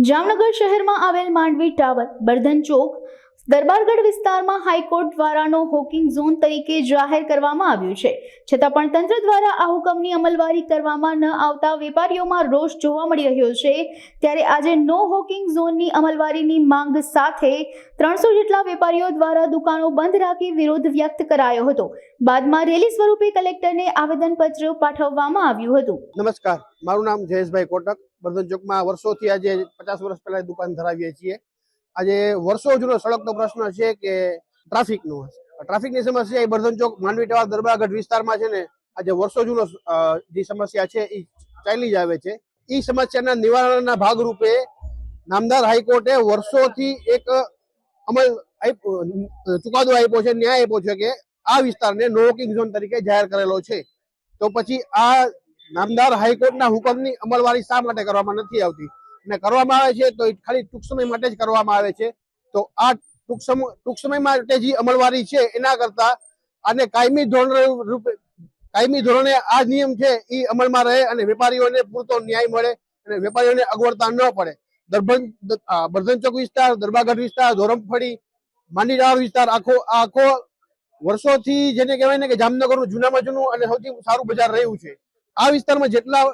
જામનગર શહેરમાં આવેલ માંડવી ટાવર, બર્ધન ચોક, દરબારગઢ વિસ્તારમાં હાઈકોર્ટ દ્વારાનો હોકિંગ ઝોન તરીકે જાહેર કરવામાં આવ્યું છે. છતાં પણ તંત્ર દ્વારા આ હુકમની અમલવારી કરવામાં ન આવતા વેપારીઓમાં રોષ જોવા મળી રહ્યો છે. ત્યારે આજે નો હોકિંગ ઝોનની અમલવારીની માંગ સાથે 300 જેટલા વેપારીઓ દ્વારા દુકાનો બંધ રાખી વિરોધ વ્યક્ત કરાયો હતો. બાદમાં રેલી સ્વરૂપે કલેક્ટરને આવેદનપત્ર પાઠવવામાં આવ્યું હતું. નમસ્કાર, મારું નામ જયેશભાઈ કોટક. બર્ધન ચોકમાં વર્ષોથી આજે 50 વર્ષ પહેલા દુકાન ધરાવીએ છીએ. આજે વર્ષો જૂનો સળગતો પ્રશ્ન છે કે ટ્રાફિકની સમસ્યા એ બર્ધન ચોક, માંડવી ટાવર, દરબારગઢ વિસ્તારમાં છે ને આજે વર્ષો જૂનો જે સમસ્યા છે એ ચાલી જ આવે છે. એ સમસ્યાના નિવારણના ભાગરૂપે નામદાર હાઈકોર્ટે વર્ષોથી એક ચુકાદો આપ્યો છે, ન્યાય આપ્યો છે કે આ વિસ્તારને નો વોકિંગ ઝોન તરીકે જાહેર કરેલો છે. તો પછી આ નામદાર હાઈકોર્ટના હુકમની અમલવારી શા માટે કરવામાં નથી આવતી અને કરવામાં આવે છે તો ખાલી ટૂંક સમય માટે જ કરવામાં આવે છે? તો આ ટૂંક સમય માટે જે અમલવારી છે એના કરતા આને કાયમી ધોરણે આ નિયમ છે એ અમલમાં રહે અને વેપારીઓને પૂરતો ન્યાય મળે અને વેપારીઓને અગવડતા ન પડે. બર્ધન ચોક વિસ્તાર, દરબારગઢ વિસ્તાર, ધોરમફળી, માંડવી ટાવર વિસ્તાર આખો વર્ષોથી જેને કહેવાય ને કે જામનગરનું જૂનામાં જૂનું અને સૌથી સારું બજાર રહ્યું છે. આ વિસ્તારમાં જેટલા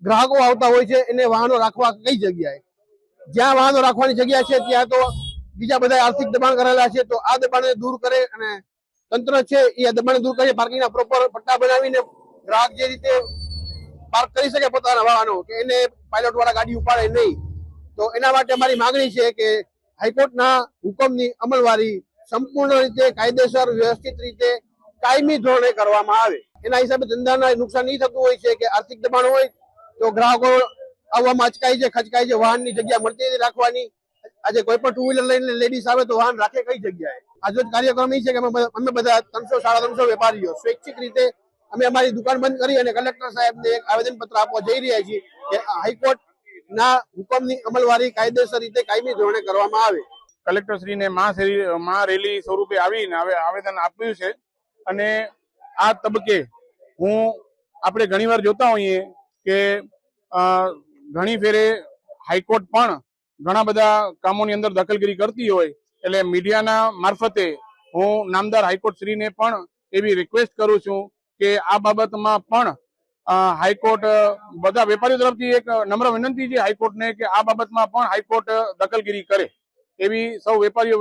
ગ્રાહકો આવતા હોય છે એને વાહનો રાખવા કઈ જગ્યાએ? જ્યાં વાહનો રાખવાની જગ્યા છે ત્યાં તો બીજા બધા આર્થિક દબાણ કરેલા છે. તો આ દબાણને દૂર કરે અને તંત્ર છે એ આ દબાણને દૂર કરી પાર્કિંગના પ્રોપર પટ્ટા બનાવીને ગ્રાહક જે રીતે પાર્ક કરી શકે પોતાના વાહનો, કે એને પાયલોટ વાળા ગાડી ઉપાડે નહીં. તો એના માટે અમારી માંગણી છે કે હાઈકોર્ટના હુકમની અમલવારી સંપૂર્ણ રીતે કાયદેસર વ્યવસ્થિત રીતે કાયમી ધોરણે કરવામાં આવે. એના હિસાબે ધંધાના નુકસાન એ થતું હોય છે કે આર્થિક દબાણ હોય તો ગ્રાહકો આવવામાં અચકાય છે, ખચકાય છે. વાહનની જગ્યા મળતી નથી રાખવાની. આજે કોઈ પણ ટુ વ્હીલર લઈને લેડીઝ આવે તો વાહન રાખે કઈ જગ્યાએ? આજનો કાર્યક્રમ એ છે કે અમે બધા 300-350 વેપારીઓ સ્વૈચ્છિક રીતે અમે અમારી દુકાન બંધ કરી અને કલેક્ટર સાહેબને એક આવેદનપત્ર આપવા જઈ રહ્યા છીએ કે હાઈકોર્ટના હુકમની અમલવારી કાયદેસર રીતે કાયમી ધોરણે કરવામાં આવે. કલેક્ટરશ્રીને મહા રેલી સ્વરૂપે આવીને હવે આવેદન આપ્યું છે. અને આ તબક્કે આપણે ઘણીવાર જોતા હોઈએ કે ઘણી ફેરે હાઈકોર્ટ પણ ઘણા બધા કામોની અંદર દખલગીરી કરતી હોય, એટલે મીડિયાના મારફતે હું નામદાર હાઈકોર્ટ શ્રીને પણ એવી રિક્વેસ્ટ કરું છું કે આ બાબતમાં પણ હાઈકોર્ટ બધા વેપારીઓ તરફથી એક નમ્ર વિનંતી છે હાઈકોર્ટને કે આ બાબતમાં પણ હાઈકોર્ટ દખલગીરી કરે એવી સૌ વેપારીઓ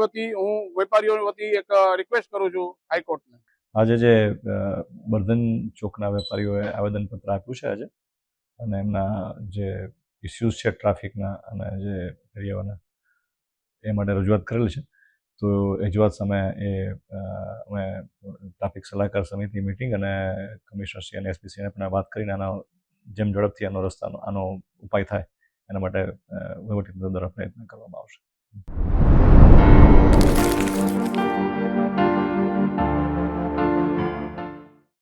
વતી એક રિક્વેસ્ટ કરું છું હાઈકોર્ટને. આજે જે બર્ધન ચોકના વેપારીઓએ આવેદનપત્ર આપ્યું છે આજે, અને એમના જે ઇસ્યુઝ છે ટ્રાફિકના અને જે એરિયાઓના, એ માટે રજૂઆત કરેલી છે. તો રજૂઆત સામે અમે ટ્રાફિક સલાહકાર સમિતિ મિટિંગ અને કમિશનરશ્રી અને એસપીસીને પણ વાત કરીને આનો જેમ ઝડપથી આનો ઉપાય થાય એના માટે વહીવટીતંત્ર દ્વારા પ્રયત્ન કરવામાં આવશે.